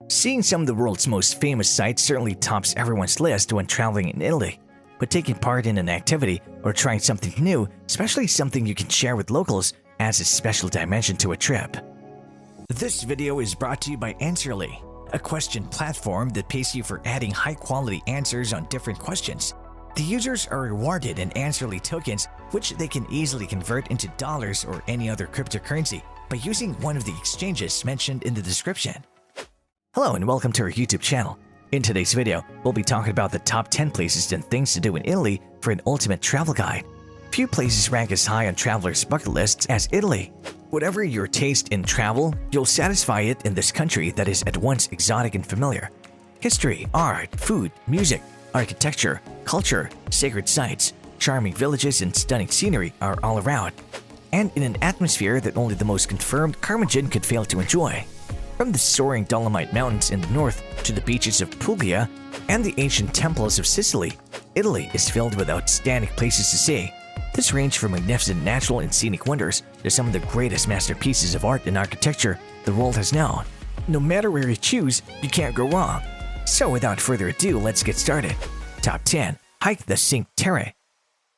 Seeing some of the world's most famous sights certainly tops everyone's list when traveling in Italy. But taking part in an activity or trying something new, especially something you can share with locals, adds a special dimension to a trip. This video is brought to you by Answerly, a question platform that pays you for adding high-quality answers on different questions. The users are rewarded in Answerly tokens, which they can easily convert into dollars or any other cryptocurrency by using one of the exchanges mentioned in the description. Hello and welcome to our YouTube channel. In today's video, we'll be talking about the top 10 places and things to do in Italy for an ultimate travel guide. Few places rank as high on travelers' bucket lists as Italy. Whatever your taste in travel, you'll satisfy it in this country that is at once exotic and familiar. History, art, food, music, architecture, culture, sacred sites, charming villages, and stunning scenery are all around, and in an atmosphere that only the most confirmed curmudgeon could fail to enjoy. From the soaring Dolomite Mountains in the north to the beaches of Puglia and the ancient temples of Sicily, Italy is filled with outstanding places to see. This range from magnificent natural and scenic wonders to some of the greatest masterpieces of art and architecture the world has known. No matter where you choose, you can't go wrong. So without further ado, let's get started. Top 10. Hike the Cinque Terre.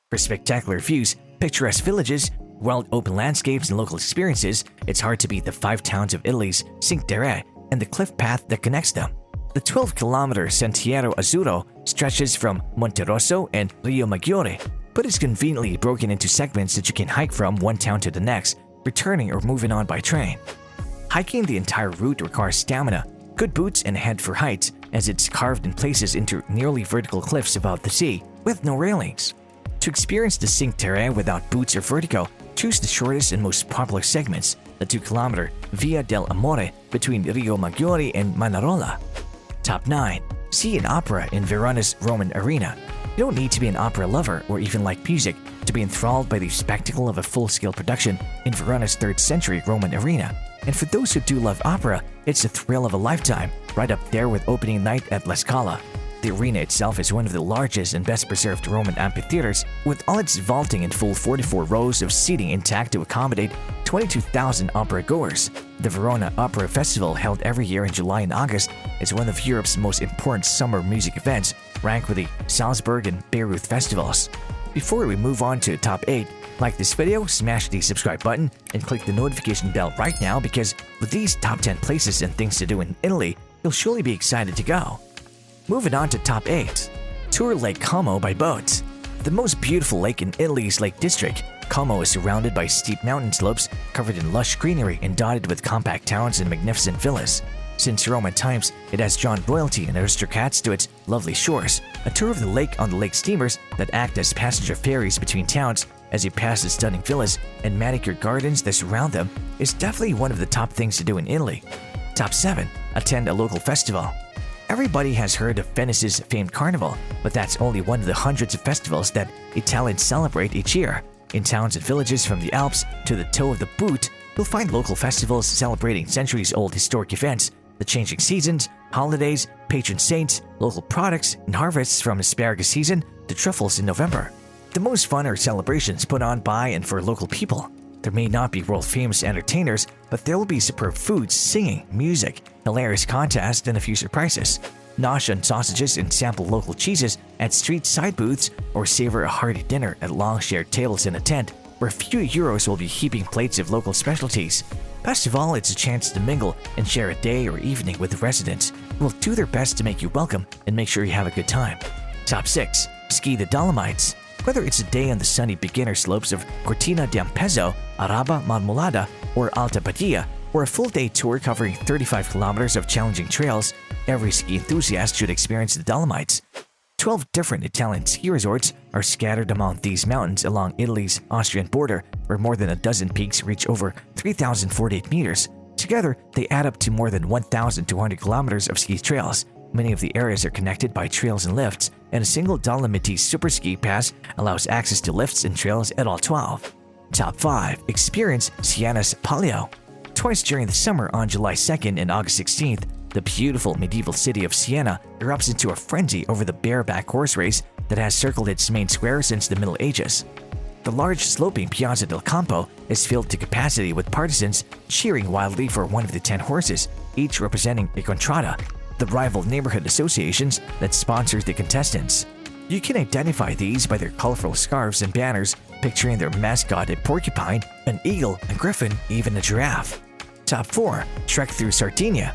For spectacular views, picturesque villages, wild open landscapes, and local experiences, it's hard to beat the 5 towns of Italy's Cinque Terre and the cliff path that connects them. The 12-kilometer Sentiero Azzurro stretches from Monterosso and Rio Maggiore, but is conveniently broken into segments that you can hike from one town to the next, returning or moving on by train. Hiking the entire route requires stamina, good boots, and a head for heights, as it's carved in places into nearly vertical cliffs above the sea, with no railings. To experience the Cinque Terre without boots or vertigo, choose the shortest and most popular segments, the 2-kilometer Via del Amore between Rio Maggiore and Manarola. Top 9. See an opera in Verona's Roman Arena. You don't need to be an opera lover or even like music to be enthralled by the spectacle of a full-scale production in Verona's 3rd century Roman Arena. And for those who do love opera, it's a thrill of a lifetime, right up there with opening night at La Scala. The arena itself is one of the largest and best-preserved Roman amphitheaters, with all its vaulting and full 44 rows of seating intact to accommodate 22,000 opera-goers. The Verona Opera Festival, held every year in July and August, is one of Europe's most important summer music events, ranked with the Salzburg and Bayreuth festivals. Before we move on to top 8, like this video, smash the subscribe button, and click the notification bell right now because with these top 10 places and things to do in Italy, you'll surely be excited to go. Moving on to top 8. Tour Lake Como by boat. The most beautiful lake in Italy's Lake District, Como is surrounded by steep mountain slopes covered in lush greenery and dotted with compact towns and magnificent villas. Since Roman times, it has drawn royalty and aristocrats to its lovely shores. A tour of the lake on the lake steamers that act as passenger ferries between towns as you pass the stunning villas and manicured gardens that surround them is definitely one of the top things to do in Italy. Top 7. Attend a local festival. Everybody has heard of Venice's famed carnival, but that's only one of the hundreds of festivals that Italians celebrate each year. In towns and villages from the Alps to the toe of the boot, you'll find local festivals celebrating centuries-old historic events, the changing seasons, holidays, patron saints, local products, and harvests from asparagus season to truffles in November. The most fun are celebrations put on by and for local people. There may not be world-famous entertainers, but there will be superb foods, singing, music, hilarious contests, and a few surprises. Nosh on sausages and sample local cheeses at street side booths, or savor a hearty dinner at long-shared tables in a tent, where a few Euros will be heaping plates of local specialties. Best of all, it's a chance to mingle and share a day or evening with the residents, who will do their best to make you welcome and make sure you have a good time. Top 6. Ski the Dolomites. Whether it's a day on the sunny beginner slopes of Cortina d'Ampezzo, Araba Marmolada, or Alta Badia, or a full-day tour covering 35 kilometers of challenging trails, every ski enthusiast should experience the Dolomites. 12 different Italian ski resorts are scattered among these mountains along Italy's Austrian border, where more than a dozen peaks reach over 3,048 meters. Together, they add up to more than 1,200 kilometers of ski trails. Many of the areas are connected by trails and lifts, and a single Dolomite Superski pass allows access to lifts and trails at all 12. Top 5. Experience Siena's Palio. Twice during the summer, on July 2nd and August 16th, the beautiful medieval city of Siena erupts into a frenzy over the bareback horse race that has circled its main square since the Middle Ages. The large sloping Piazza del Campo is filled to capacity with partisans cheering wildly for one of the 10 horses, each representing a contrada, the rival neighborhood associations that sponsor the contestants. You can identify these by their colorful scarves and banners picturing their mascot a porcupine, an eagle, a griffin, even a giraffe. Top 4. Trek through Sardinia.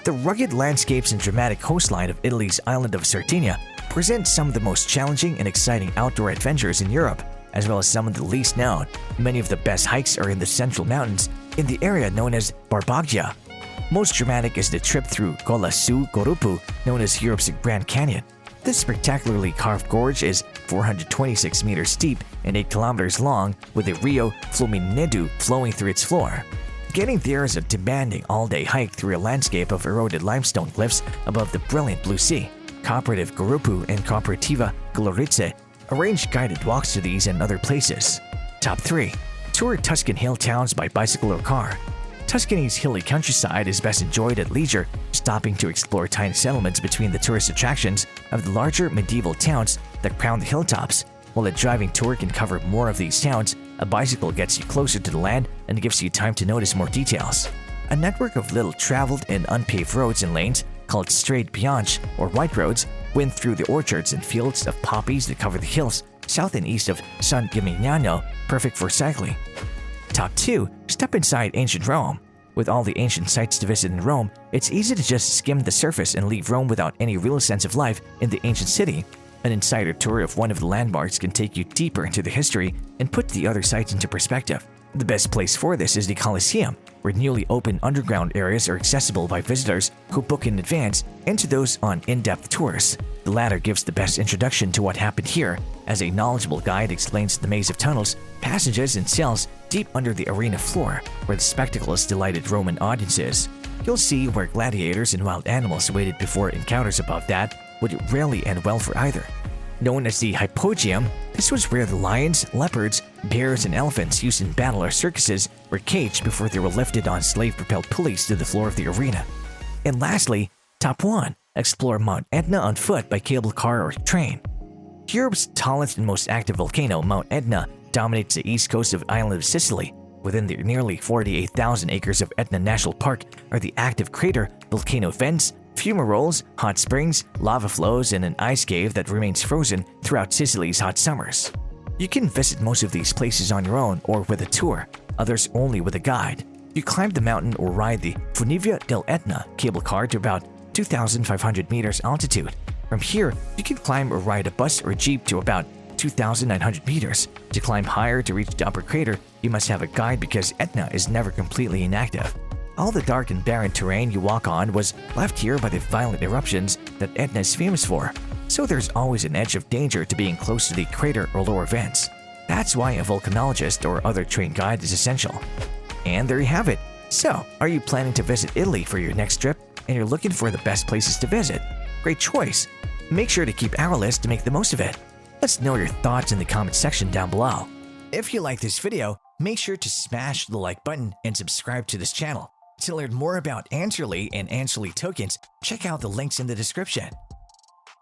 The rugged landscapes and dramatic coastline of Italy's island of Sardinia present some of the most challenging and exciting outdoor adventures in Europe, as well as some of the least known. Many of the best hikes are in the central mountains in the area known as Barbaggia. Most dramatic is the trip through Colla su Gorupu, known as Europe's Grand Canyon. This spectacularly carved gorge is 426 meters steep and 8 kilometers long, with the Rio Fluminedu flowing through its floor. Getting there is a demanding all-day hike through a landscape of eroded limestone cliffs above the brilliant blue sea. Cooperative Gorupu and Cooperativa Goloritze arrange guided walks to these and other places. Top 3. Tour Tuscan hill towns by bicycle or car. Tuscany's hilly countryside is best enjoyed at leisure, stopping to explore tiny settlements between the tourist attractions of the larger medieval towns that crown the hilltops. While a driving tour can cover more of these towns, a bicycle gets you closer to the land and gives you time to notice more details. A network of little traveled and unpaved roads and lanes, called straight bianche or white roads, wind through the orchards and fields of poppies that cover the hills south and east of San Gimignano, perfect for cycling. Top 2. Step inside ancient Rome. With all the ancient sites to visit in Rome, it's easy to just skim the surface and leave Rome without any real sense of life in the ancient city. An insider tour of one of the landmarks can take you deeper into the history and put the other sites into perspective. The best place for this is the Colosseum, where newly opened underground areas are accessible by visitors who book in advance and to those on in-depth tours. The latter gives the best introduction to what happened here, as a knowledgeable guide explains the maze of tunnels, passages, and cells deep under the arena floor, where the spectacles delighted Roman audiences. You'll see where gladiators and wild animals waited before encounters above that would rarely end well for either. Known as the Hypogeum, this was where the lions, leopards, bears, and elephants used in battle or circuses were caged before they were lifted on slave-propelled pulleys to the floor of the arena. And lastly, Top 1. Explore Mount Etna on foot by cable car or train. Europe's tallest and most active volcano, Mount Etna, dominates the east coast of the island of Sicily. Within the nearly 48,000 acres of Etna National Park are the active crater, volcano vents, fumaroles, hot springs, lava flows, and an ice cave that remains frozen throughout Sicily's hot summers. You can visit most of these places on your own or with a tour, others only with a guide. You climb the mountain or ride the Funivia del Etna cable car to about 2,500 meters altitude. From here, you can climb or ride a bus or jeep to about 2,900 meters. To climb higher to reach the upper crater, you must have a guide because Etna is never completely inactive. All the dark and barren terrain you walk on was left here by the violent eruptions that Etna is famous for, so there's always an edge of danger to being close to the crater or lower vents. That's why a volcanologist or other trained guide is essential. And there you have it. So, are you planning to visit Italy for your next trip and you're looking for the best places to visit? Great choice! Make sure to keep our list to make the most of it. Let's know your thoughts in the comment section down below. If you like this video, make sure to smash the like button and subscribe to this channel. To learn more about Answerly and Answerly tokens, check out the links in the description.